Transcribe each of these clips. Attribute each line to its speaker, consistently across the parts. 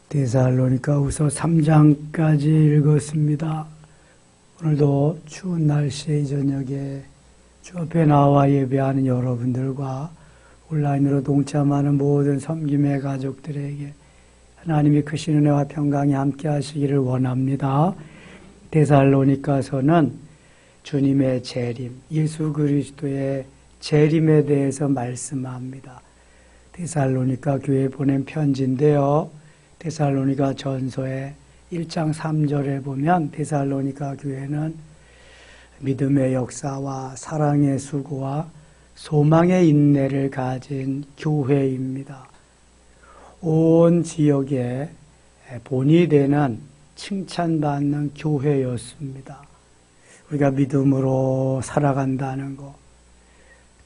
Speaker 1: 데살로니가후서 3장까지 읽었습니다. 오늘도 추운 날씨의 저녁에 주 앞에 나와 예배하는 여러분들과 온라인으로 동참하는 모든 섬김의 가족들에게 하나님이 크신 은혜와 평강이 함께 하시기를 원합니다. 데살로니가서는 주님의 재림, 예수 그리스도의 재림에 대해서 말씀합니다. 데살로니가 교회에 보낸 편지인데요. 데살로니가 전서의 1장 3절에 보면 데살로니가 교회는 믿음의 역사와 사랑의 수고와 소망의 인내를 가진 교회입니다. 온 지역에 본이 되는 칭찬받는 교회였습니다. 우리가 믿음으로 살아간다는 것,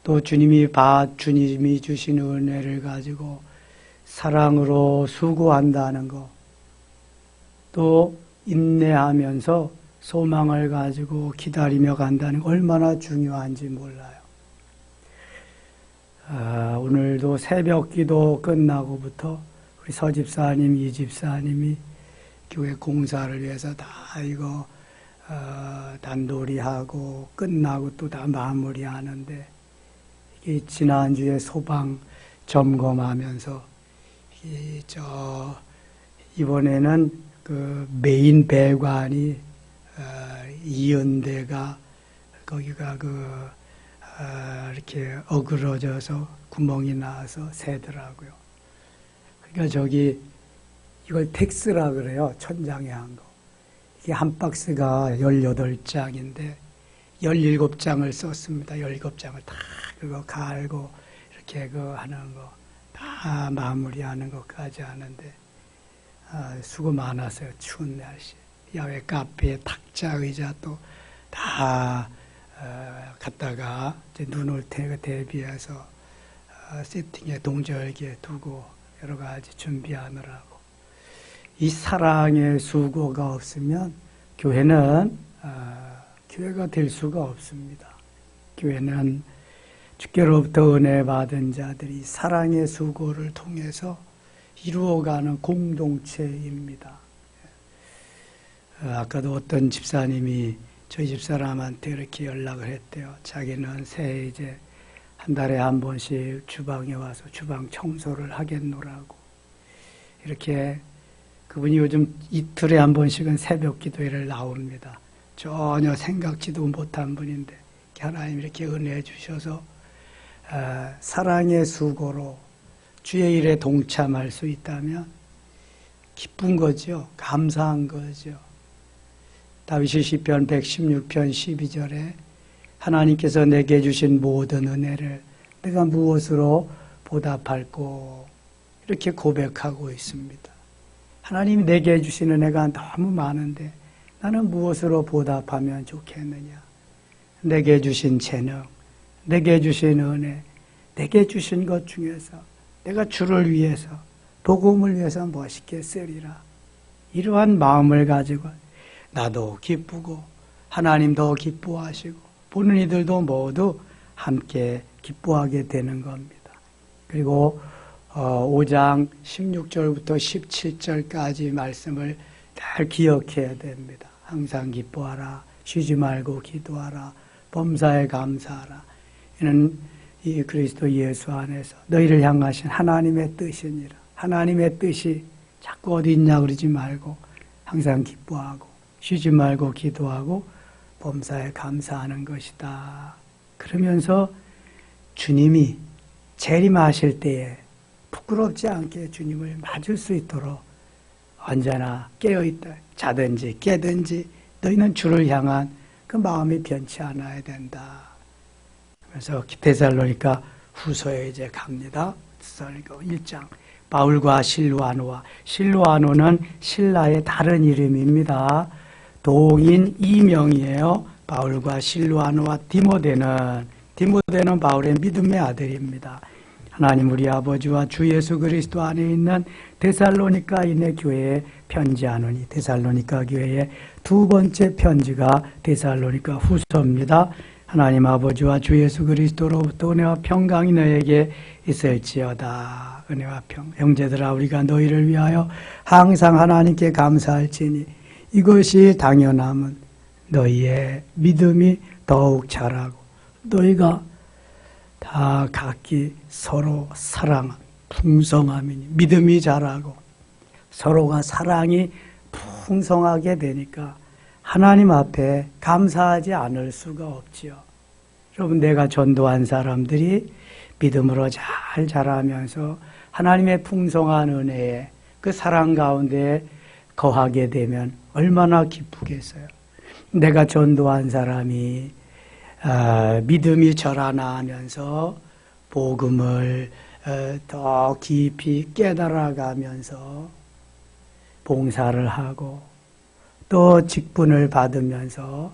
Speaker 1: 또 주님이 주신 은혜를 가지고 사랑으로 수고한다는 것, 또 인내하면서 소망을 가지고 기다리며 간다는 것 얼마나 중요한지 몰라요. 오늘도 새벽기도 끝나고부터 우리 서집사님, 이집사님이 교회 공사를 위해서 다 이거 단도리하고 끝나고 또 다 마무리하는데, 이게 지난주에 소방 점검하면서 이번에는 그 메인 배관이 이연대가 거기가 이렇게 어그러져서 구멍이 나와서 새더라고요. 그러니까 이걸 텍스라 그래요. 천장에 한 거. 이게 한 박스가 18장인데 17장을 썼습니다. 17장을 다 그거 갈고 이렇게 하는 거 다 마무리하는 것까지 하는데 수고 많았어요. 추운 날씨. 야외 카페에 탁자 의자 또 다 갖다가 눈 올 때 대비해서 세팅에 동절기에 두고 여러 가지 준비하느라고. 이 사랑의 수고가 없으면 교회는 교회가 될 수가 없습니다. 교회는 주께로부터 은혜 받은 자들이 사랑의 수고를 통해서 이루어가는 공동체입니다. 아까도 어떤 집사님이 저희 집사람한테 이렇게 연락을 했대요. 자기는 새해 이제 한 달에 한 번씩 주방에 와서 주방 청소를 하겠노라고. 이렇게 그분이 요즘 이틀에 한 번씩은 새벽 기도회를 나옵니다. 전혀 생각지도 못한 분인데 하나님 이렇게 은혜해 주셔서 사랑의 수고로 주의 일에 동참할 수 있다면 기쁜 거죠. 감사한 거죠. 다윗이 시편 116편 12절에 하나님께서 내게 주신 모든 은혜를 내가 무엇으로 보답할꼬 이렇게 고백하고 있습니다. 하나님이 내게 주신 은혜가 너무 많은데 나는 무엇으로 보답하면 좋겠느냐. 내게 주신 재능, 내게 주신 은혜, 내게 주신 것 중에서 내가 주를 위해서, 복음을 위해서 멋있게 쓰리라. 이러한 마음을 가지고 나도 기쁘고 하나님도 기뻐하시고 보는 이들도 모두 함께 기뻐하게 되는 겁니다. 그리고 5장 16절부터 17절까지 말씀을 잘 기억해야 됩니다. 항상 기뻐하라, 쉬지 말고 기도하라, 범사에 감사하라. 이는 이 그리스도 예수 안에서 너희를 향하신 하나님의 뜻이니라. 하나님의 뜻이 자꾸 어디 있냐 그러지 말고 항상 기뻐하고 쉬지 말고 기도하고 범사에 감사하는 것이다. 그러면서 주님이 재림하실 때에 부끄럽지 않게 주님을 맞을 수 있도록 언제나 깨어있다. 자든지 깨든지 너희는 주를 향한 그 마음이 변치 않아야 된다. 그래서 데살로니가 후서에 이제 갑니다. 데살로니가 1장. 바울과 실루아노와, 실루아노는 신라의 다른 이름입니다. 동인 이명이에요. 바울과 실루아노와 디모데는 바울의 믿음의 아들입니다. 하나님 우리 아버지와 주 예수 그리스도 안에 있는 데살로니가인의 교회에 편지하노니, 데살로니가 교회의 두 번째 편지가 데살로니가 후서입니다. 하나님 아버지와 주 예수 그리스도로부터 은혜와 평강이 너에게 있을지어다. 은혜와 평. 형제들아 우리가 너희를 위하여 항상 하나님께 감사할지니 이것이 당연함은 너희의 믿음이 더욱 자라고 너희가 다 각기 서로 사랑 풍성함이니 믿음이 자라고 서로가 사랑이 풍성하게 되니까 하나님 앞에 감사하지 않을 수가 없지요. 여러분 내가 전도한 사람들이 믿음으로 잘 자라면서 하나님의 풍성한 은혜에 그 사랑 가운데 거하게 되면 얼마나 기쁘겠어요. 내가 전도한 사람이 믿음이 자라나면서 복음을 더 깊이 깨달아가면서 봉사를 하고 또 직분을 받으면서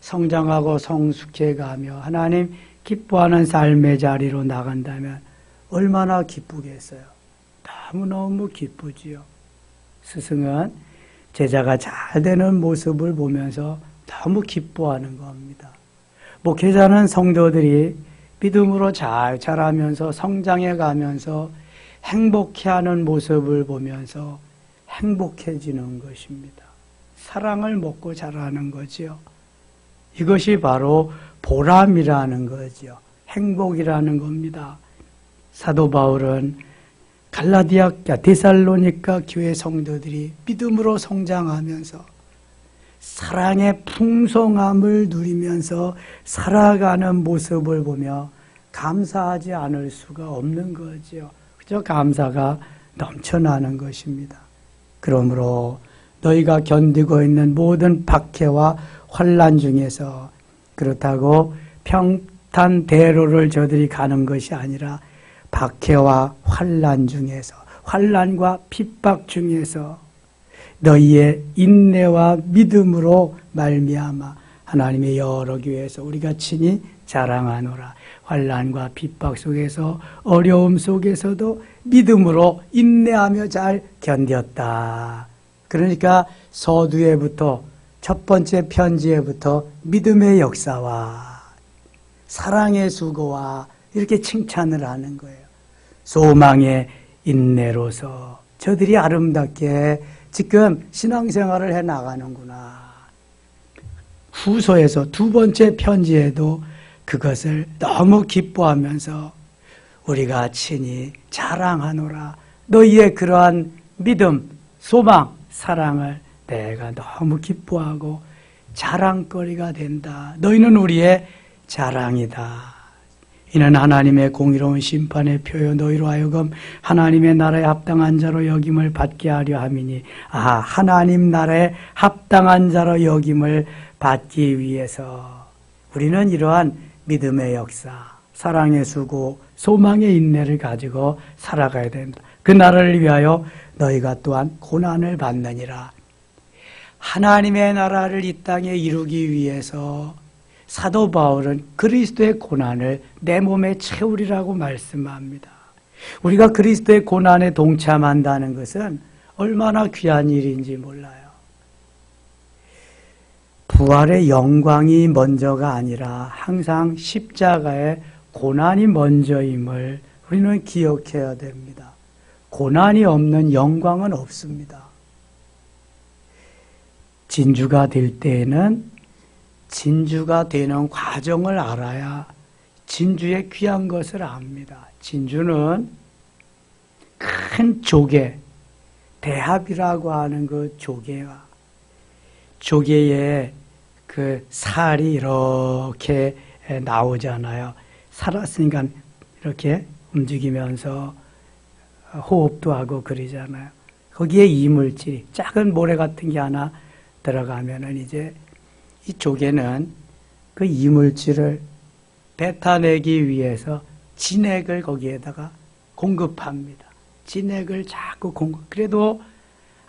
Speaker 1: 성장하고 성숙해가며 하나님 기뻐하는 삶의 자리로 나간다면 얼마나 기쁘겠어요. 너무너무 기쁘지요. 스승은 제자가 잘 되는 모습을 보면서 너무 기뻐하는 겁니다. 목회자는 성도들이 믿음으로 잘 자라면서 성장해 가면서 행복해하는 모습을 보면서 행복해지는 것입니다. 사랑을 먹고 자라는 거지요. 이것이 바로 보람이라는 거지요. 행복이라는 겁니다. 사도 바울은 데살로니가 교회 성도들이 믿음으로 성장하면서 사랑의 풍성함을 누리면서 살아가는 모습을 보며 감사하지 않을 수가 없는 거지요. 그저 감사가 넘쳐나는 것입니다. 그러므로 너희가 견디고 있는 모든 박해와 환난 중에서 그렇다고 평탄대로를 저들이 가는 것이 아니라 박해와 환난 중에서 환난과 핍박 중에서 너희의 인내와 믿음으로 말미암아 하나님의 여러 교회에서 우리가 친히 자랑하노라. 환난과 핍박 속에서 어려움 속에서도 믿음으로 인내하며 잘 견뎠다. 그러니까 서두에부터 첫 번째 편지에부터 믿음의 역사와 사랑의 수고와 이렇게 칭찬을 하는 거예요. 소망의 인내로서 저들이 아름답게 지금 신앙생활을 해나가는구나. 후서에서 두 번째 편지에도 그것을 너무 기뻐하면서 우리가 친히 자랑하노라. 너희의 그러한 믿음, 소망, 사랑을 내가 너무 기뻐하고 자랑거리가 된다. 너희는 우리의 자랑이다. 이는 하나님의 공의로운 심판의 표요 너희로 하여금 하나님의 나라에 합당한 자로 여김을 받게 하려 함이니 하나님 나라에 합당한 자로 여김을 받기 위해서 우리는 이러한 믿음의 역사, 사랑의 수고, 소망의 인내를 가지고 살아가야 된다. 그 나라를 위하여 너희가 또한 고난을 받느니라. 하나님의 나라를 이 땅에 이루기 위해서 사도 바울은 그리스도의 고난을 내 몸에 채우리라고 말씀합니다. 우리가 그리스도의 고난에 동참한다는 것은 얼마나 귀한 일인지 몰라요. 부활의 영광이 먼저가 아니라 항상 십자가의 고난이 먼저임을 우리는 기억해야 됩니다. 고난이 없는 영광은 없습니다. 진주가 될 때에는 진주가 되는 과정을 알아야 진주의 귀한 것을 압니다. 진주는 큰 조개, 대합이라고 하는 그 조개에 그 살이 이렇게 나오잖아요. 살았으니까 이렇게 움직이면서 호흡도 하고 그러잖아요. 거기에 이물질, 작은 모래 같은 게 하나 들어가면은 이제 이 조개는 그 이물질을 뱉어내기 위해서 진액을 거기에다가 공급합니다. 진액을 자꾸 그래도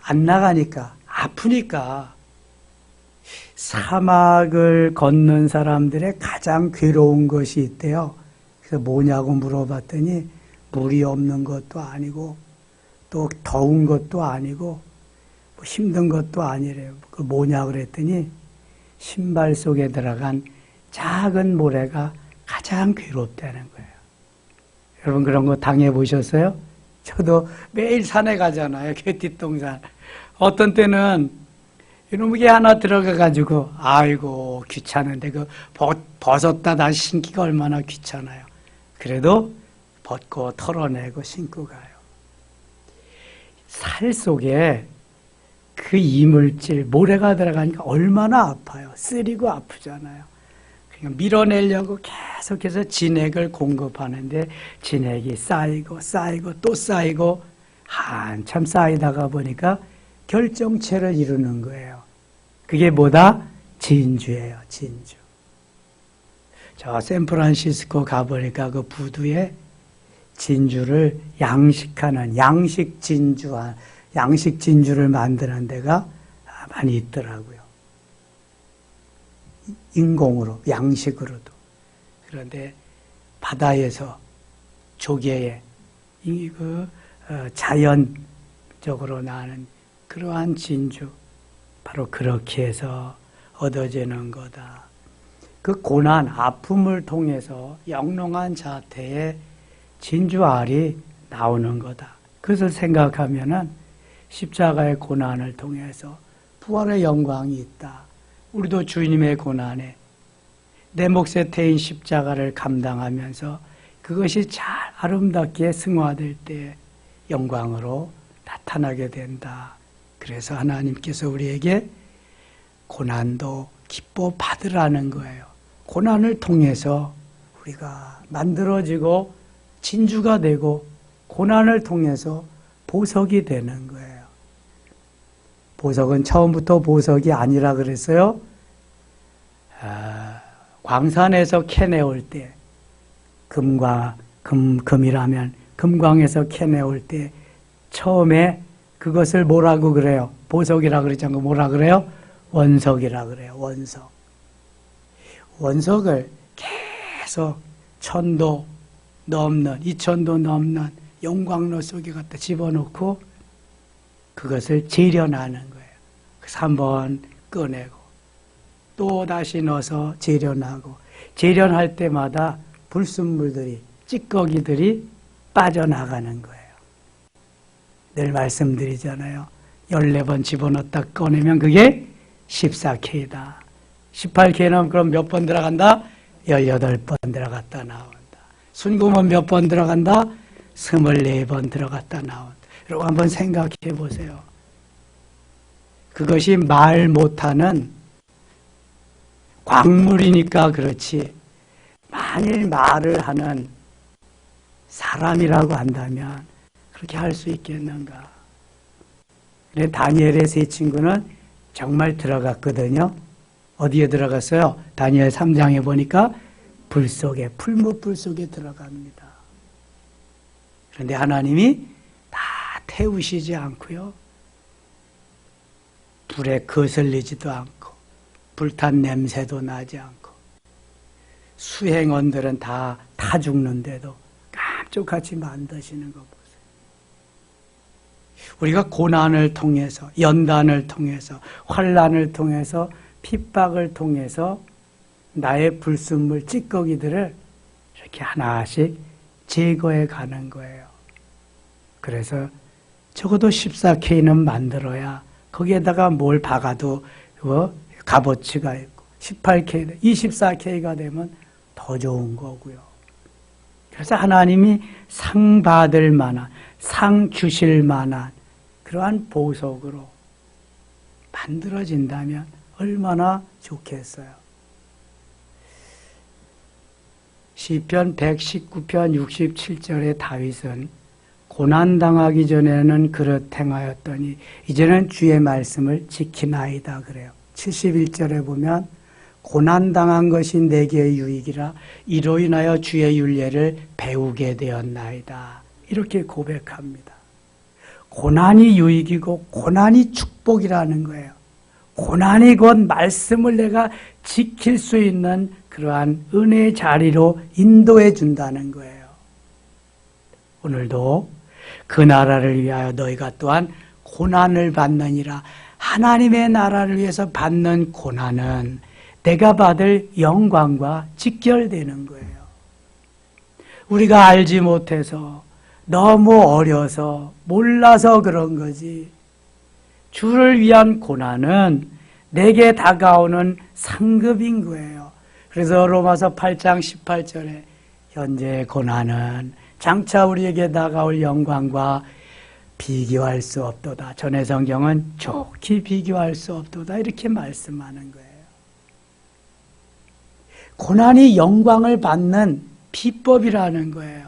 Speaker 1: 안 나가니까, 아프니까 사막을 걷는 사람들의 가장 괴로운 것이 있대요. 그래서 뭐냐고 물어봤더니 물이 없는 것도 아니고 또 더운 것도 아니고 뭐 힘든 것도 아니래요. 그 뭐냐 그랬더니 신발 속에 들어간 작은 모래가 가장 괴롭다는 거예요. 여러분 그런 거 당해보셨어요? 저도 매일 산에 가잖아요. 개띠동산. 어떤 때는 이놈의 하나 들어가가지고 아이고 귀찮은데 그 벗었다 다시 신기가 얼마나 귀찮아요. 그래도 벗고 털어내고 신고 가요. 살 속에 그 이물질, 모래가 들어가니까 얼마나 아파요. 쓰리고 아프잖아요. 그러니까 밀어내려고 계속해서 진액을 공급하는데 진액이 쌓이고 쌓이고 또 쌓이고 한참 쌓이다가 보니까 결정체를 이루는 거예요. 그게 뭐다? 진주예요. 진주. 저 샌프란시스코 가보니까 그 부두에 진주를 양식하는 양식 진주를 만드는 데가 많이 있더라고요. 인공으로, 양식으로도. 그런데 바다에서 조개에 자연적으로 나는 그러한 진주, 바로 그렇게 해서 얻어지는 거다. 그 고난, 아픔을 통해서 영롱한 자태의 진주알이 나오는 거다. 그것을 생각하면은 십자가의 고난을 통해서 부활의 영광이 있다. 우리도 주님의 고난에 내 몫에 태인 십자가를 감당하면서 그것이 잘 아름답게 승화될 때 영광으로 나타나게 된다. 그래서 하나님께서 우리에게 고난도 기뻐 받으라는 거예요. 고난을 통해서 우리가 만들어지고 진주가 되고 고난을 통해서 보석이 되는 거예요. 보석은 처음부터 보석이 아니라 그랬어요. 광산에서 캐내올 때 금이라면 금광에서 캐내올 때 처음에 그것을 뭐라고 그래요? 보석이라 그러지 않고 뭐라 그래요? 원석이라 그래요. 원석. 원석을 계속 1000도 넘는 2000도 넘는 용광로 속에 갖다 집어넣고 그것을 재련하는 거예요. 그래서 한번 꺼내고 또 다시 넣어서 재련하고 재련할 때마다 불순물들이 찌꺼기들이 빠져나가는 거예요. 늘 말씀드리잖아요. 14번 집어넣었다 꺼내면 그게 14K다. 18K는 그럼 몇 번 들어간다? 18번 들어갔다 나온다. 순금은 몇 번 들어간다? 24번 들어갔다 나온다. 여러분 한번 생각해 보세요. 그것이 말 못하는 광물이니까 그렇지 만일 말을 하는 사람이라고 한다면 그렇게 할 수 있겠는가? 그래 다니엘의 세 친구는 정말 들어갔거든요. 어디에 들어갔어요? 다니엘 3장에 보니까 불 속에 풀무불 속에 들어갑니다. 그런데 하나님이 다 태우시지 않고요. 불에 거슬리지도 않고 불탄 냄새도 나지 않고 수행원들은 다 타 죽는데도 깜짝같이 만드시는 거 보세요. 우리가 고난을 통해서 연단을 통해서 환난을 통해서 핍박을 통해서 나의 불순물 찌꺼기들을 이렇게 하나씩 제거해 가는 거예요. 그래서 적어도 14K는 만들어야 거기에다가 뭘 박아도 값어치가 있고 18K, 24K가 되면 더 좋은 거고요. 그래서 하나님이 상 받을 만한, 상 주실 만한 그러한 보석으로 만들어진다면 얼마나 좋겠어요. 시편 119편 67절에 다윗은 고난당하기 전에는 그릇 행하였더니 이제는 주의 말씀을 지키나이다 그래요. 71절에 보면 고난당한 것이 내게 유익이라 이로 인하여 주의 율례를 배우게 되었나이다. 이렇게 고백합니다. 고난이 유익이고 고난이 축복이라는 거예요. 고난이 곧 말씀을 내가 지킬 수 있는 그러한 은혜의 자리로 인도해 준다는 거예요. 오늘도 그 나라를 위하여 너희가 또한 고난을 받느니라. 하나님의 나라를 위해서 받는 고난은 내가 받을 영광과 직결되는 거예요. 우리가 알지 못해서 너무 어려서 몰라서 그런 거지. 주를 위한 고난은 내게 다가오는 상급인 거예요. 그래서 로마서 8장 18절에 현재의 고난은 장차 우리에게 다가올 영광과 비교할 수 없도다. 전의 성경은 좋게 비교할 수 없도다 이렇게 말씀하는 거예요. 고난이 영광을 받는 비법이라는 거예요.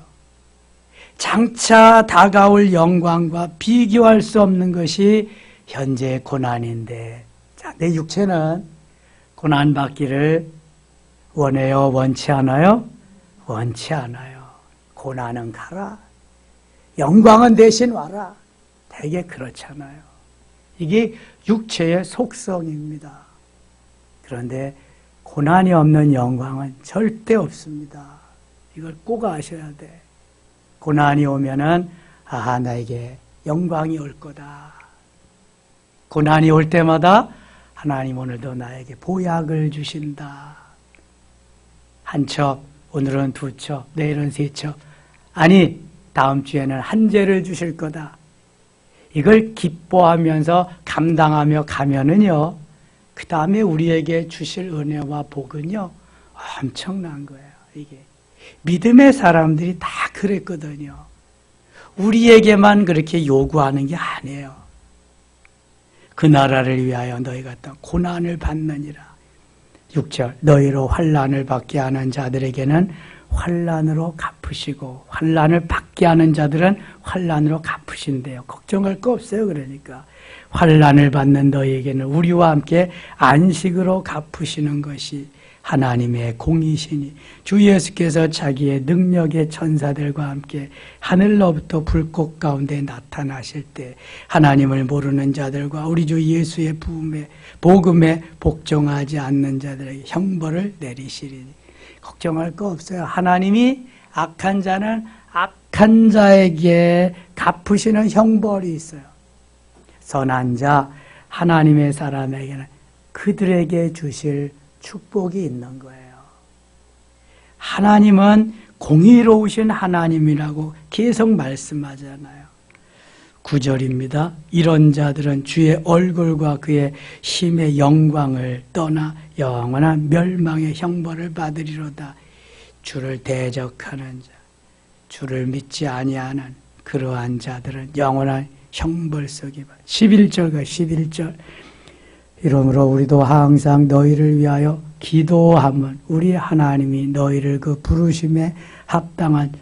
Speaker 1: 장차 다가올 영광과 비교할 수 없는 것이 현재의 고난인데, 자, 내 육체는 고난받기를 원해요? 원치 않아요? 원치 않아요. 고난은 가라. 영광은 대신 와라. 되게 그렇잖아요. 이게 육체의 속성입니다. 그런데 고난이 없는 영광은 절대 없습니다. 이걸 꼭 아셔야 돼. 고난이 오면은 아하, 나에게 영광이 올 거다. 고난이 올 때마다 하나님 오늘도 나에게 보약을 주신다. 한 첩, 오늘은 두 첩, 내일은 세 첩. 아니, 다음 주에는 한 재를 주실 거다. 이걸 기뻐하면서 감당하며 가면은요, 그 다음에 우리에게 주실 은혜와 복은요, 엄청난 거예요, 이게. 믿음의 사람들이 다 그랬거든요. 우리에게만 그렇게 요구하는 게 아니에요. 그 나라를 위하여 너희가 또 고난을 받느니라. 6절, 너희로 환난을 받게 하는 자들에게는 환난으로 갚으시고 환난을 받게 하는 자들은 환난으로 갚으신대요. 걱정할 거 없어요. 그러니까 환난을 받는 너희에게는 우리와 함께 안식으로 갚으시는 것이 하나님의 공이시니 주 예수께서 자기의 능력의 천사들과 함께 하늘로부터 불꽃 가운데 나타나실 때 하나님을 모르는 자들과 우리 주 예수의 복음에 복종하지 않는 자들에게 형벌을 내리시리니 걱정할 거 없어요. 하나님이 악한 자는 악한 자에게 갚으시는 형벌이 있어요. 선한 자 하나님의 사람에게는 그들에게 주실 축복이 있는 거예요. 하나님은 공의로우신 하나님이라고 계속 말씀하잖아요. 9절입니다. 이런 자들은 주의 얼굴과 그의 힘의 영광을 떠나 영원한 멸망의 형벌을 받으리로다. 주를 대적하는 자, 주를 믿지 아니하는 그러한 자들은 영원한 형벌 속에 11절과 11절 이러므로 우리도 항상 너희를 위하여 기도하면 우리 하나님이 너희를 그 부르심에 합당한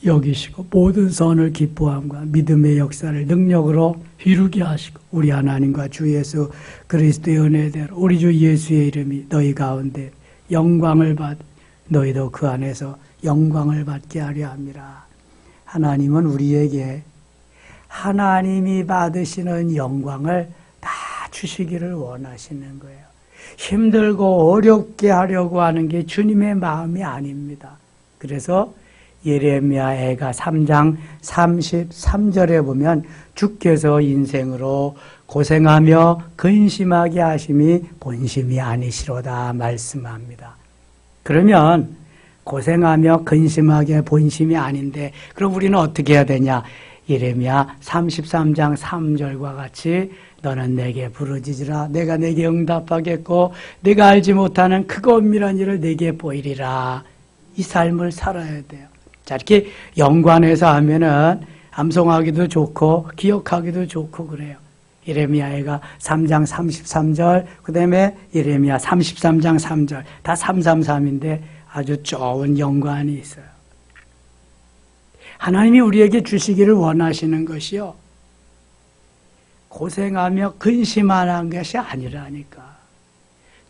Speaker 1: 여기시고 모든 선을 기뻐함과 믿음의 역사를 능력으로 이루게 하시고 우리 하나님과 주 예수 그리스도의 은혜대로 우리 주 예수의 이름이 너희 가운데 영광을 받 너희도 그 안에서 영광을 받게 하려 함이라. 하나님은 우리에게 하나님이 받으시는 영광을 다 주시기를 원하시는 거예요. 힘들고 어렵게 하려고 하는 게 주님의 마음이 아닙니다. 그래서 예레미야 애가 3장 33절에 보면 주께서 인생으로 고생하며 근심하게 하심이 본심이 아니시로다 말씀합니다. 그러면 고생하며 근심하게 본심이 아닌데 그럼 우리는 어떻게 해야 되냐? 예레미야 33장 3절과 같이 너는 내게 부르짖으라 내가 내게 응답하겠고 내가 알지 못하는 크고 은밀한 일을 내게 보이리라. 이 삶을 살아야 돼요. 자, 이렇게 연관해서 하면은 암송하기도 좋고 기억하기도 좋고 그래요. 예레미야가 3장 33절, 그 다음에 예레미야 33장 3절, 다 333인데 아주 좋은 연관이 있어요. 하나님이 우리에게 주시기를 원하시는 것이요. 고생하며 근심하는 것이 아니라니까.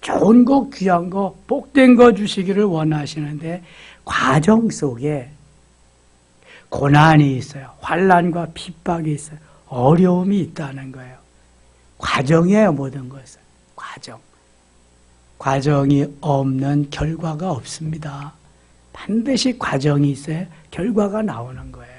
Speaker 1: 좋은 거, 귀한 거, 복된 거 주시기를 원하시는데 과정 속에 고난이 있어요. 환난과 핍박이 있어요. 어려움이 있다는 거예요. 과정이에요, 모든 것은. 과정. 과정이 없는 결과가 없습니다. 반드시 과정이 있어야 결과가 나오는 거예요.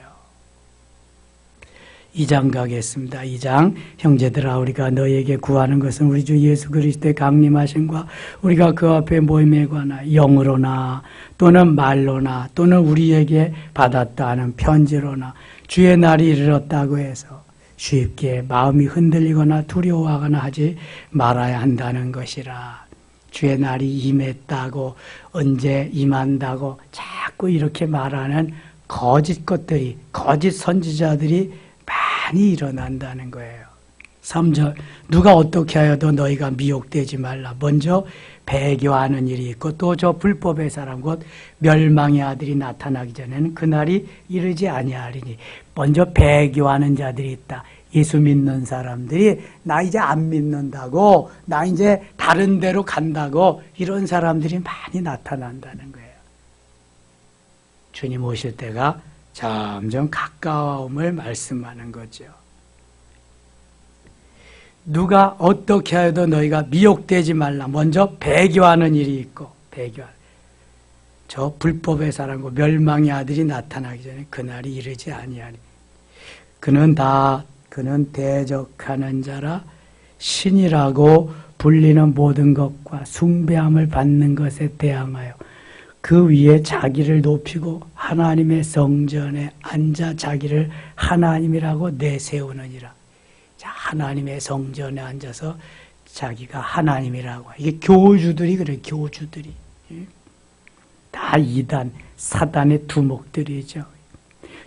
Speaker 1: 2장 가겠습니다. 2장 형제들아 우리가 너희에게 구하는 것은 우리 주 예수 그리스도의 강림하심과 우리가 그 앞에 모임에 관하 영으로나 또는 말로나 또는 우리에게 받았다 하는 편지로나 주의 날이 이르렀다고 해서 쉽게 마음이 흔들리거나 두려워하거나 하지 말아야 한다는 것이라. 주의 날이 임했다고, 언제 임한다고 자꾸 이렇게 말하는 거짓 것들이, 거짓 선지자들이 많이 일어난다는 거예요. 3절, 누가 어떻게 하여도 너희가 미혹되지 말라. 먼저 배교하는 일이 있고 또 저 불법의 사람 곧 멸망의 아들이 나타나기 전에는 그날이 이르지 아니하리니. 먼저 배교하는 자들이 있다. 예수 믿는 사람들이 나 이제 안 믿는다고, 나 이제 다른 데로 간다고, 이런 사람들이 많이 나타난다는 거예요. 주님 오실 때가 점점 가까움을 말씀하는 거죠. 누가 어떻게 하여도 너희가 미혹되지 말라. 먼저 배교하는 일이 있고, 배교하는. 저 불법의 사람과 멸망의 아들이 나타나기 전에 그날이 이르지 아니하니. 그는 대적하는 자라 신이라고 불리는 모든 것과 숭배함을 받는 것에 대항하여 그 위에 자기를 높이고 하나님의 성전에 앉아 자기를 하나님이라고 내세우느니라. 자, 하나님의 성전에 앉아서 자기가 하나님이라고. 이게 교주들이 그래, 교주들이. 다 이단, 사단의 두목들이죠.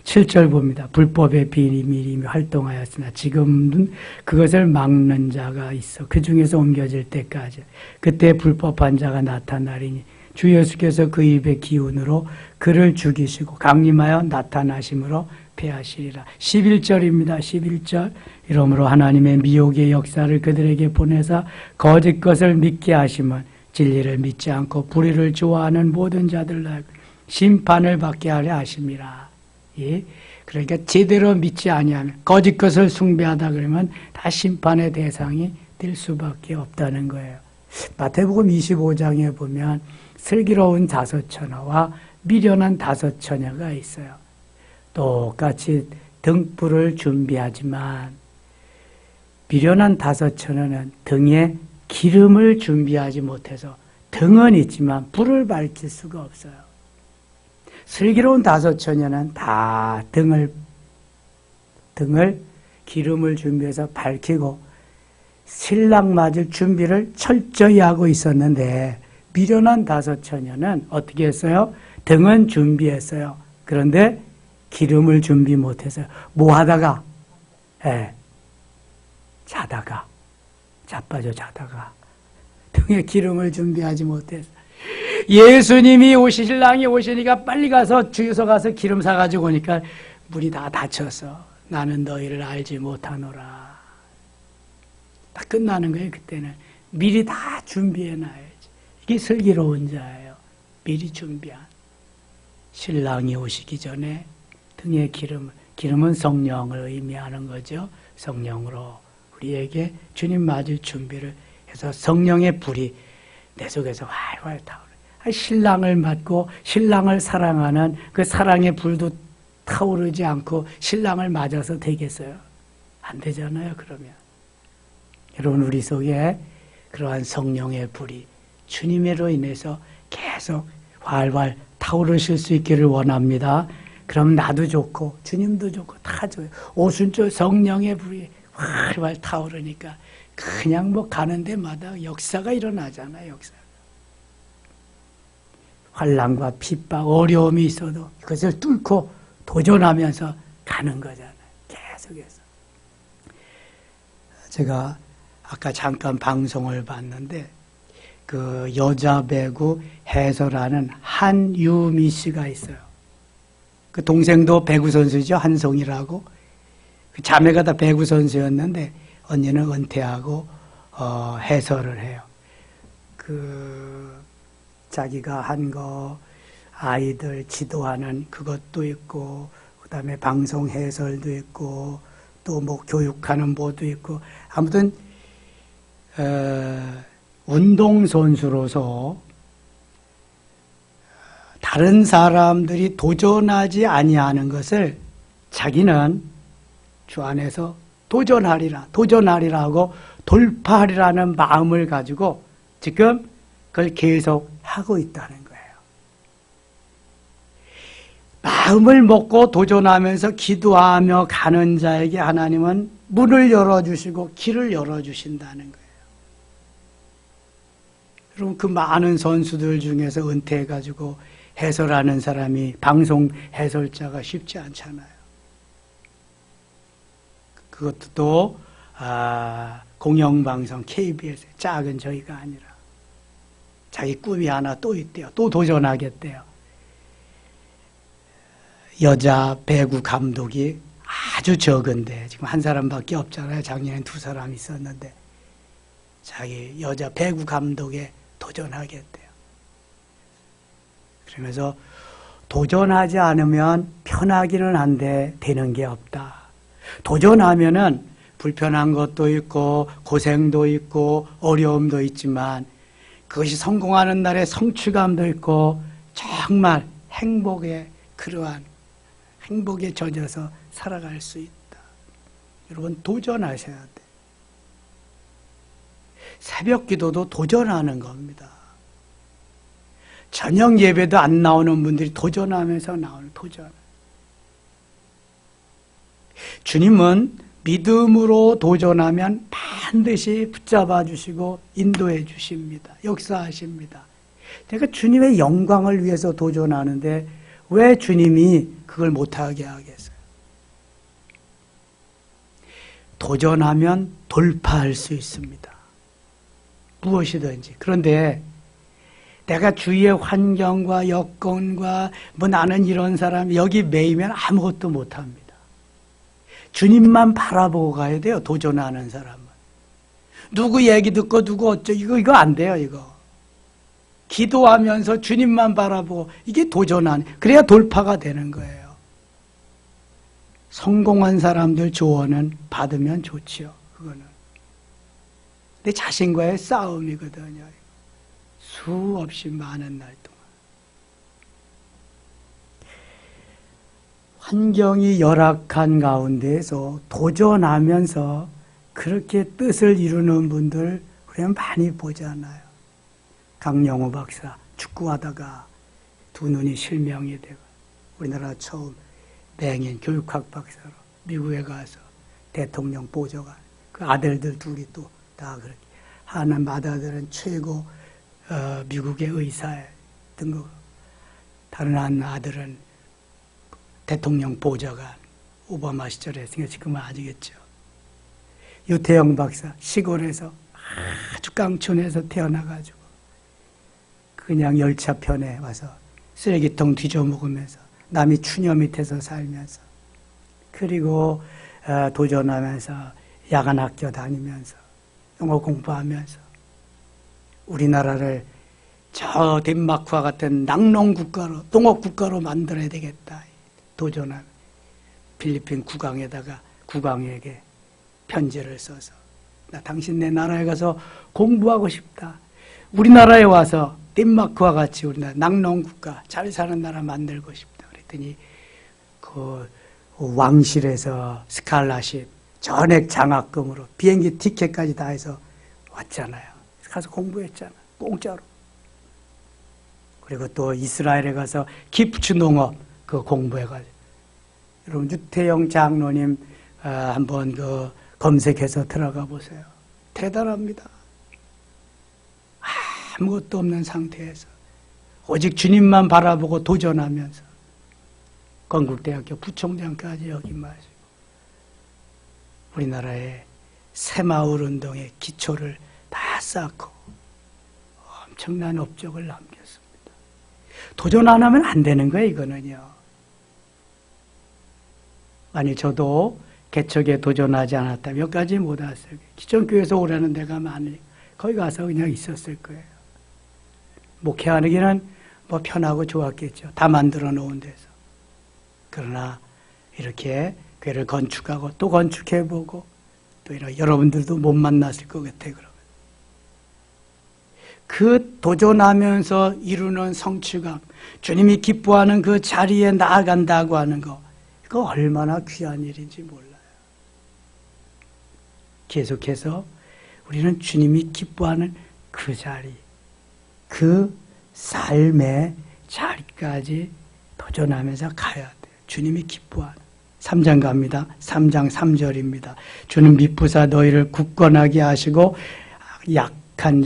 Speaker 1: 7절 봅니다. 불법의 비밀이 활동하였으나 지금은 그것을 막는 자가 있어. 그 중에서 옮겨질 때까지. 그때 불법한 자가 나타나리니 주 예수께서 그 입의 기운으로 그를 죽이시고 강림하여 나타나심으로 패하시리라. 11절입니다. 11절. 이러므로 하나님의 미혹의 역사를 그들에게 보내사 거짓 것을 믿게 하시면 진리를 믿지 않고 불의를 좋아하는 모든 자들로 심판을 받게 하려 하심이라. 예? 그러니까 제대로 믿지 아니하면, 거짓 것을 숭배하다 그러면 다 심판의 대상이 될 수밖에 없다는 거예요. 마태복음 25장에 보면 슬기로운 5처녀와 미련한 5처녀가 있어요. 똑같이 등불을 준비하지만 미련한 5처녀는 등에 기름을 준비하지 못해서 등은 있지만 불을 밝힐 수가 없어요. 슬기로운 5처녀는 다 등을 기름을 준비해서 밝히고 신랑 맞을 준비를 철저히 하고 있었는데, 미련한 5처녀는 어떻게 했어요? 등은 준비했어요. 그런데 기름을 준비 못해서 뭐 하다가? 자다가, 자빠져 자다가 등에 기름을 준비하지 못해서 예수님이 신랑이 오시니까 빨리 가서 주유소 가서 기름 사가지고 오니까 물이 다 닫혀서 나는 너희를 알지 못하노라. 다 끝나는 거예요. 그때는 미리 다 준비해놔야지. 이게 슬기로운 자예요. 미리 준비한. 신랑이 오시기 전에 등에 기름은 성령을 의미하는 거죠. 성령으로 우리에게 주님 맞을 준비를 해서 성령의 불이 내 속에서 활활 타오르. 신랑을 맞고 신랑을 사랑하는 그 사랑의 불도 타오르지 않고 신랑을 맞아서 되겠어요? 안 되잖아요. 그러면 여러분, 우리 속에 그러한 성령의 불이 주님으로 인해서 계속 활활 타오르실 수 있기를 원합니다. 그럼 나도 좋고 주님도 좋고 다 좋아요. 오순절 성령의 불이 활활 타오르니까 그냥 뭐 가는 데마다 역사가 일어나잖아요. 역사. 환난과 핍박, 어려움이 있어도 그것을 뚫고 도전하면서 가는 거잖아요. 계속해서. 제가 아까 잠깐 방송을 봤는데 그 여자 배구 해설하는 한유미 씨가 있어요. 그 동생도 배구 선수죠. 한송이라고. 그 자매가 다 배구 선수였는데 언니는 은퇴하고 해설을 해요. 자기가 한 거, 아이들 지도하는 그것도 있고, 그 다음에 방송 해설도 있고, 또 뭐 교육하는 뭐도 있고, 아무튼 운동선수로서 다른 사람들이 도전하지 아니하는 것을 자기는 주 안에서 도전하리라 하고 돌파하리라는 마음을 가지고 지금 그걸 계속 하고 있다는 거예요. 마음을 먹고 도전하면서 기도하며 가는 자에게 하나님은 문을 열어주시고 길을 열어주신다는 거예요. 여러분, 그 많은 선수들 중에서 은퇴해가지고 해설하는 사람이 방송 해설자가 쉽지 않잖아요. 그것도 또 공영방송 KBS 작은 저희가 아니라 자기 꿈이 하나 또 있대요. 또 도전하겠대요. 여자 배구 감독이 아주 적은데 지금 한 사람밖에 없잖아요. 작년엔 2사람 있었는데 자기 여자 배구 감독에 도전하겠대요. 그러면서 도전하지 않으면 편하기는 한데 되는 게 없다. 도전하면은 불편한 것도 있고 고생도 있고 어려움도 있지만 그것이 성공하는 날에 성취감도 있고 정말 그러한 행복에 젖어서 살아갈 수 있다. 여러분, 도전하셔야 돼. 새벽 기도도 도전하는 겁니다. 저녁 예배도 안 나오는 분들이 도전하면서 나오는 도전. 주님은 믿음으로 도전하면 반드시 붙잡아 주시고 인도해 주십니다. 역사하십니다. 내가 주님의 영광을 위해서 도전하는데 왜 주님이 그걸 못하게 하겠어요? 도전하면 돌파할 수 있습니다. 무엇이든지. 그런데 내가 주위의 환경과 여건과 나는 이런 사람 여기 매이면 아무것도 못합니다. 주님만 바라보고 가야 돼요. 도전하는 사람은. 누구 얘기 듣고 누구 어쩌고 이거 안 돼요. 이거. 기도하면서 주님만 바라보고 이게 그래야 돌파가 되는 거예요. 성공한 사람들 조언은 받으면 좋지요. 그거는. 내 자신과의 싸움이거든요. 수없이 많은 날 동안. 환경이 열악한 가운데에서 도전하면서 그렇게 뜻을 이루는 분들 우리는 많이 보잖아요. 강영호 박사 축구하다가 2눈이 실명이 되고 우리나라 처음 맹인 교육학 박사로 미국에 가서 대통령 보좌관 그 아들들 둘이 또 다 그렇게 하는 맏아들은 최고 미국의 의사에 등극 다른 한 아들은 대통령 보좌관 오바마 시절에 지금은 아시겠죠. 유태영 박사 시골에서 아주 깡촌에서 태어나가지고 그냥 열차편에 와서 쓰레기통 뒤져먹으면서 남이 추녀 밑에서 살면서 그리고 도전하면서 야간학교 다니면서 영어 공부하면서 우리나라를 저 덴마크와 같은 낙농국가로 농업국가로 만들어야 되겠다. 도전한 필리핀 국왕에게 편지를 써서 나 당신 내 나라에 가서 공부하고 싶다. 우리나라에 와서 덴마크와 같이 우리나라 낙농국가 잘 사는 나라 만들고 싶다. 그랬더니 그 왕실에서 스칼라십 전액 장학금으로 비행기 티켓까지 다 해서 왔잖아요. 가서 공부했잖아. 공짜로. 그리고 또 이스라엘에 가서 기프츠 농업 그 공부해가지고 여러분 유태영 장로님 한번 그 검색해서 들어가 보세요. 대단합니다. 아무것도 없는 상태에서 오직 주님만 바라보고 도전하면서 건국대학교 부총장까지 역임하시고 우리나라의 새마을 운동의 기초를 다 쌓고 엄청난 업적을 남겼습니다. 도전 안 하면 안 되는 거예요. 이거는요. 아니 저도 개척에 도전하지 않았다면 여기까지 못 왔어요. 기존교회에서 오라는 데가 많으니 거기 가서 그냥 있었을 거예요. 목회하기는 뭐 편하고 좋았겠죠. 다 만들어 놓은 데서. 그러나 이렇게 교회를 건축하고 또 건축해보고 또 이런 여러분들도 못 만났을 것 같아요. 그러면. 그 도전하면서 이루는 성취감, 주님이 기뻐하는 그 자리에 나아간다고 하는 거, 그거 얼마나 귀한 일인지 몰라요. 계속해서 우리는 주님이 기뻐하는 그 자리, 그 삶의 자리까지 도전해야 도전하면서 가야 돼요. 주님이 기뻐하는. 3장 갑니다. 3장 3절입니다. 주는 미쁘사 너희를 굳건하게 하시고 악한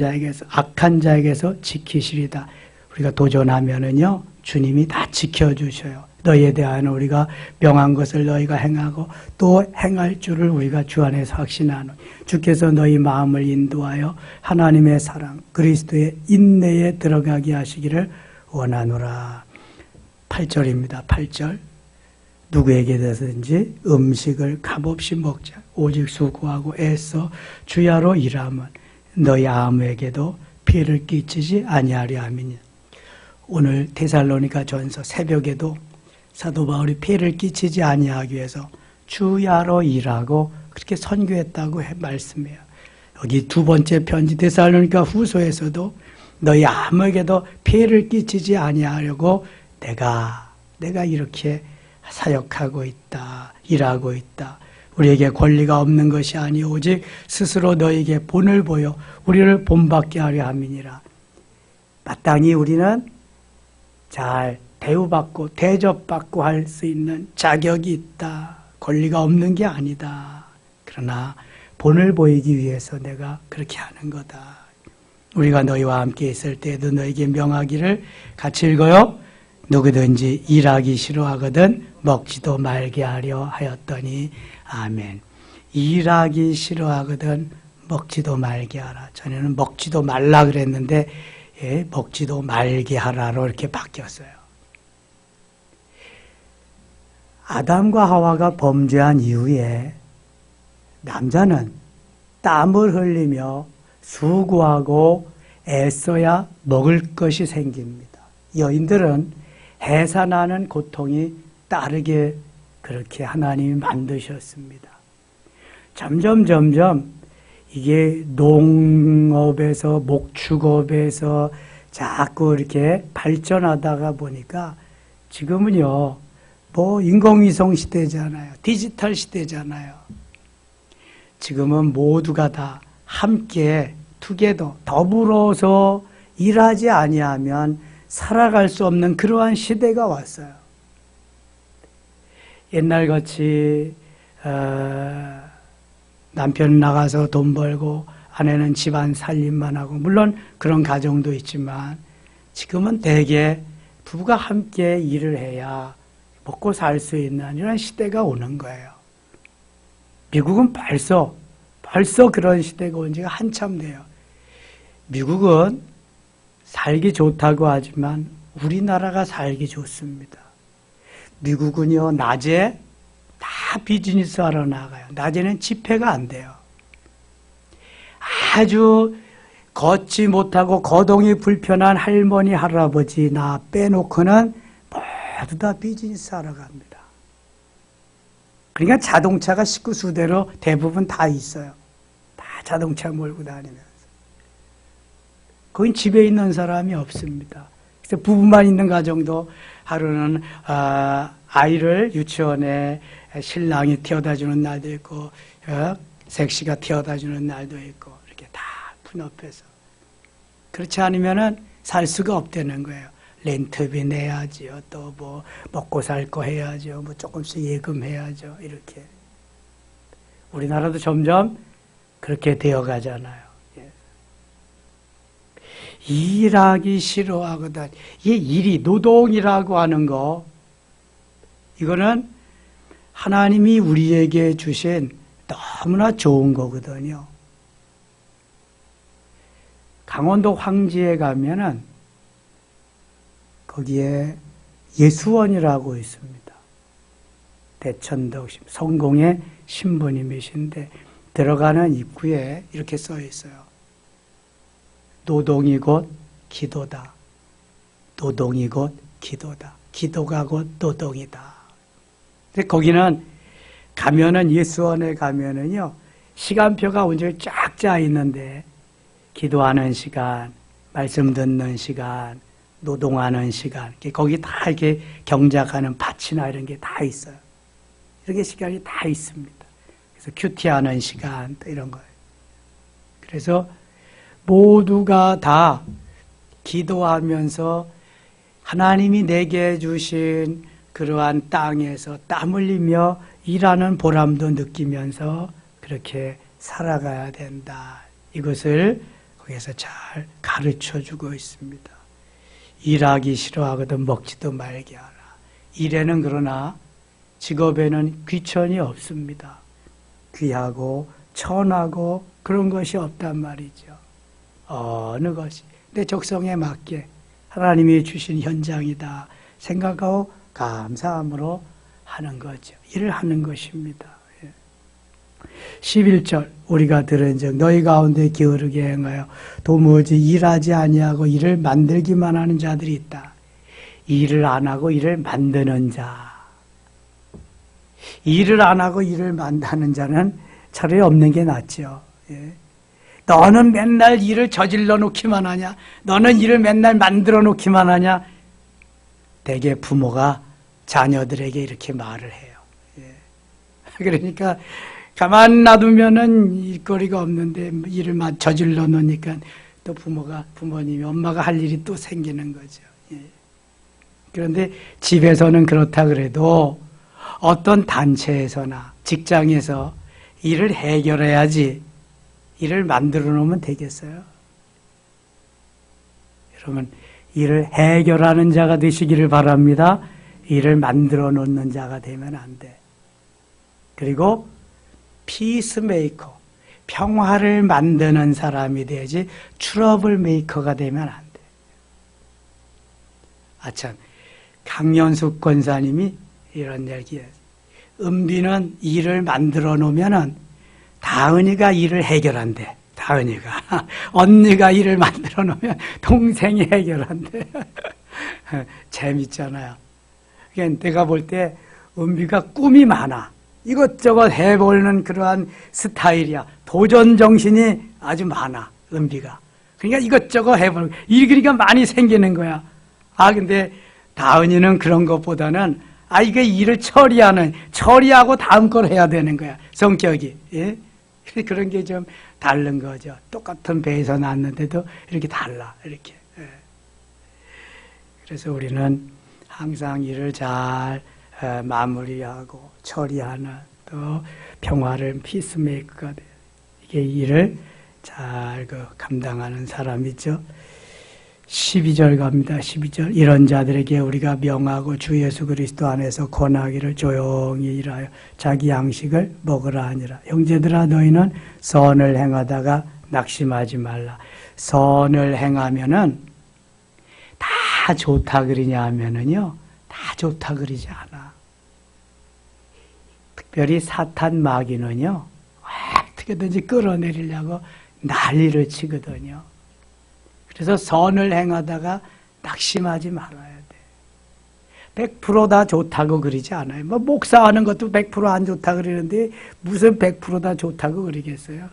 Speaker 1: 자에게서 지키시리다. 우리가 도전하면은요, 주님이 다 지켜주셔요. 너희에 대한 우리가 명한 것을 너희가 행하고 또 행할 줄을 우리가 주 안에서 확신하노. 주께서 너희 마음을 인도하여 하나님의 사랑, 그리스도의 인내에 들어가게 하시기를 원하노라. 8절입니다. 8절. 누구에게든지 음식을 값없이 먹자. 오직 수고하고 애써 주야로 일하면 너희 아무에게도 피해를 끼치지 아니하려 함이니. 오늘 데살로니가 전서 새벽에도 사도 바울이 피해를 끼치지 아니하기 위해서 주야로 일하고 그렇게 선교했다고 말씀해요. 여기 두 번째 편지 데살로니가 후서에서도 너희 아무에게도 피해를 끼치지 아니하려고 내가 이렇게 사역하고 있다, 일하고 있다. 우리에게 권리가 없는 것이 아니 오직 스스로 너에게 본을 보여 우리를 본받게 하려 함이니라. 마땅히 우리는 잘 대우받고 대접받고 할 수 있는 자격이 있다. 권리가 없는 게 아니다. 그러나 본을 보이기 위해서 내가 그렇게 하는 거다. 우리가 너희와 함께 있을 때에도 너에게 명하기를 같이 읽어요. 누구든지 일하기 싫어하거든 먹지도 말게 하려 하였더니 아멘. 일하기 싫어하거든 먹지도 말게 하라. 전에는 먹지도 말라 그랬는데 먹지도 말게 하라로 이렇게 바뀌었어요. 아담과 하와가 범죄한 이후에 남자는 땀을 흘리며 수고하고 애써야 먹을 것이 생깁니다. 여인들은 해산하는 고통이 따르게 그렇게 하나님이 만드셨습니다. 점점 이게 농업에서 목축업에서 자꾸 이렇게 발전하다가 보니까 지금은요, 인공위성 시대잖아요. 디지털 시대잖아요. 지금은 모두가 다 함께 투게더 더불어서 일하지 아니하면 살아갈 수 없는 그러한 시대가 왔어요. 옛날같이 남편 나가서 돈 벌고 아내는 집안 살림만 하고 물론 그런 가정도 있지만 지금은 대개 부부가 함께 일을 해야 먹고 살 수 있는 이런 시대가 오는 거예요. 미국은 벌써 그런 시대가 온 지가 한참 돼요. 미국은 살기 좋다고 하지만 우리나라가 살기 좋습니다. 미국은요, 낮에 다 비즈니스 하러 나가요. 낮에는 집회가 안 돼요. 아주 걷지 못하고 거동이 불편한 할머니, 할아버지 나 빼놓고는 모두 다 비즈니스 하러 갑니다. 그러니까 자동차가 식구 수대로 대부분 다 있어요. 다 자동차 몰고 다니면서. 거긴 집에 있는 사람이 없습니다. 그래서 부부만 있는 가정도 하루는 아이를 유치원에 신랑이 태워다주는 날도 있고 색시가 태워다주는 날도 있고 이렇게 다 분업해서 그렇지 않으면은 살 수가 없다는 거예요. 렌트비 내야지요. 또 먹고 살 거 해야죠. 조금씩 예금해야죠. 이렇게 우리나라도 점점 그렇게 되어 가잖아요. 일하기 싫어하거든. 이 일이 노동이라고 하는 거, 이거는 하나님이 우리에게 주신 너무나 좋은 거거든요. 강원도 황지에 가면은 거기에 예수원이라고 있습니다. 대천덕 성공의 신부님이신데 들어가는 입구에 이렇게 써 있어요. 노동이 곧 기도다. 노동이 곧 기도다. 기도가 곧 노동이다. 근데 거기는 가면은 예수원에 가면은요, 시간표가 온전히 쫙 짜 있는데 기도하는 시간, 말씀 듣는 시간, 노동하는 시간, 거기 다 이렇게 경작하는 밭이나 이런 게 다 있어요. 이렇게 시간이 다 있습니다. 그래서 큐티하는 시간, 또 이런 거예요. 그래서 모두가 다 기도하면서 하나님이 내게 주신 그러한 땅에서 땀 흘리며 일하는 보람도 느끼면서 그렇게 살아가야 된다. 이것을 거기서 잘 가르쳐주고 있습니다. 일하기 싫어하거든 먹지도 말게 하라. 일에는 그러나 직업에는 귀천이 없습니다. 귀하고 천하고 그런 것이 없단 말이죠. 어느 것이 내 적성에 맞게 하나님이 주신 현장이다 생각하고 감사함으로 하는 거죠. 일을 하는 것입니다. 11절 우리가 들은즉 너희 가운데 게으르게 행하여 도무지 일하지 아니하고 일을 만들기만 하는 자들이 있다. 일을 안 하고 일을 만드는 자. 일을 안 하고 일을 만드는 자는 차라리 없는 게 낫죠. 예. 너는 맨날 일을 저질러 놓기만 하냐? 너는 일을 맨날 만들어 놓기만 하냐? 대개 부모가 자녀들에게 이렇게 말을 해요. 예. 그러니까 가만 놔두면은 일거리가 없는데 일을 저질러 놓으니까 또 부모님이 엄마가 할 일이 또 생기는 거죠. 예. 그런데 집에서는 그렇다 그래도 어떤 단체에서나 직장에서 일을 해결해야지 일을 만들어 놓으면 되겠어요? 여러분, 일을 해결하는 자가 되시기를 바랍니다. 일을 만들어 놓는 자가 되면 안 돼. 그리고 피스메이커, 평화를 만드는 사람이 되지 트러블 메이커가 되면 안 돼. 아참, 강연숙 권사님이 이런 얘기예요. 은비는 일을 만들어 놓으면은 다은이가 일을 해결한대. 다은이가. 언니가 일을 만들어 놓으면 동생이 해결한대. 재밌잖아요. 그러니까 내가 볼 때 은비가 꿈이 많아. 이것저것 해보는 그러한 스타일이야. 도전 정신이 아주 많아. 은비가. 그러니까 이것저것 해보는 일이 그러니까 많이 생기는 거야. 근데 다은이는 그런 것보다는 이게 일을 처리하고 다음 걸 해야 되는 거야. 성격이. 예? 그런 게 좀 다른 거죠. 똑같은 배에서 났는데도 이렇게 달라. 이렇게. 예. 그래서 우리는 항상 일을 잘 마무리하고 처리하는 또 평화를 피스메이커가 돼. 이게 일을 잘 감당하는 사람이죠. 12절 갑니다. 12절 이런 자들에게 우리가 명하고 주 예수 그리스도 안에서 권하기를 조용히 일하여 자기 양식을 먹으라 하니라. 형제들아 너희는 선을 행하다가 낙심하지 말라. 선을 행하면은 다 좋다 그러냐 하면은요 다 좋다 그러지 않아. 특별히 사탄 마귀는요 어떻게든지 끌어내리려고 난리를 치거든요. 그래서 선을 행하다가 낙심하지 말아야 돼. 100% 다 좋다고 그러지 않아요. 목사하는 것도 100% 안 좋다 그러는데 무슨 100% 다 좋다고 그러겠어요?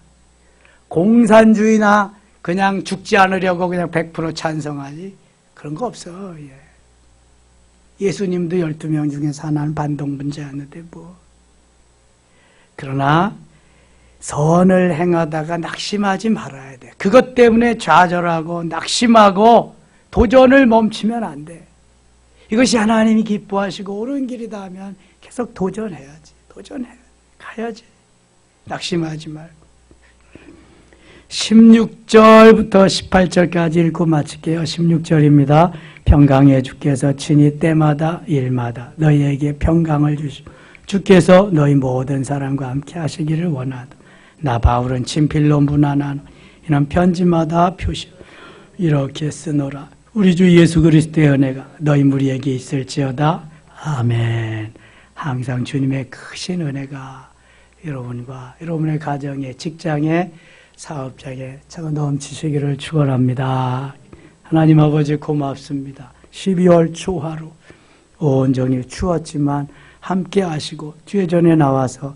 Speaker 1: 공산주의나 그냥 죽지 않으려고 그냥 100% 찬성하지? 그런 거 없어. 예. 예수님도 12명 중에서 하나는 반동분자였는데 뭐. 그러나 선을 행하다가 낙심하지 말아야 돼. 그것 때문에 좌절하고 낙심하고 도전을 멈추면 안 돼. 이것이 하나님이 기뻐하시고 옳은 길이다 하면 계속 도전해야지. 가야지. 낙심하지 말고. 16절부터 18절까지 읽고 마칠게요. 16절입니다. 평강의 주께서 친히 때마다 일마다 너희에게 평강을 주시고 주께서 너희 모든 사람과 함께 하시기를 원하다. 나 바울은 친필로 문안하노니 이는 편지마다 표시 이렇게 쓰노라. 우리 주 예수 그리스도의 은혜가 너희 무리에게 있을지어다. 아멘. 항상 주님의 크신 은혜가 여러분과 여러분의 가정에, 직장에, 사업장에 차고 넘치시기를 축원합니다. 하나님 아버지 고맙습니다. 12월 초하루 온종일 추웠지만 함께 하시고 주의 전에 나와서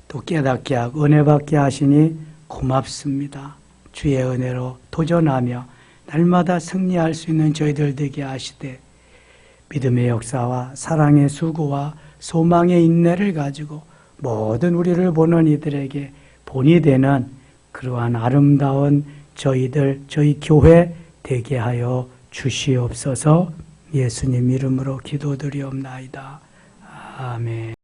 Speaker 1: 또 깨닫게 하고 은혜 받게 하시니 고맙습니다. 주의 은혜로 도전하며 날마다 승리할 수 있는 저희들 되게 하시되 믿음의 역사와 사랑의 수고와 소망의 인내를 가지고 모든 우리를 보는 이들에게 본이 되는 그러한 아름다운 저희 교회 되게 하여 주시옵소서. 예수님 이름으로 기도드리옵나이다. 아멘.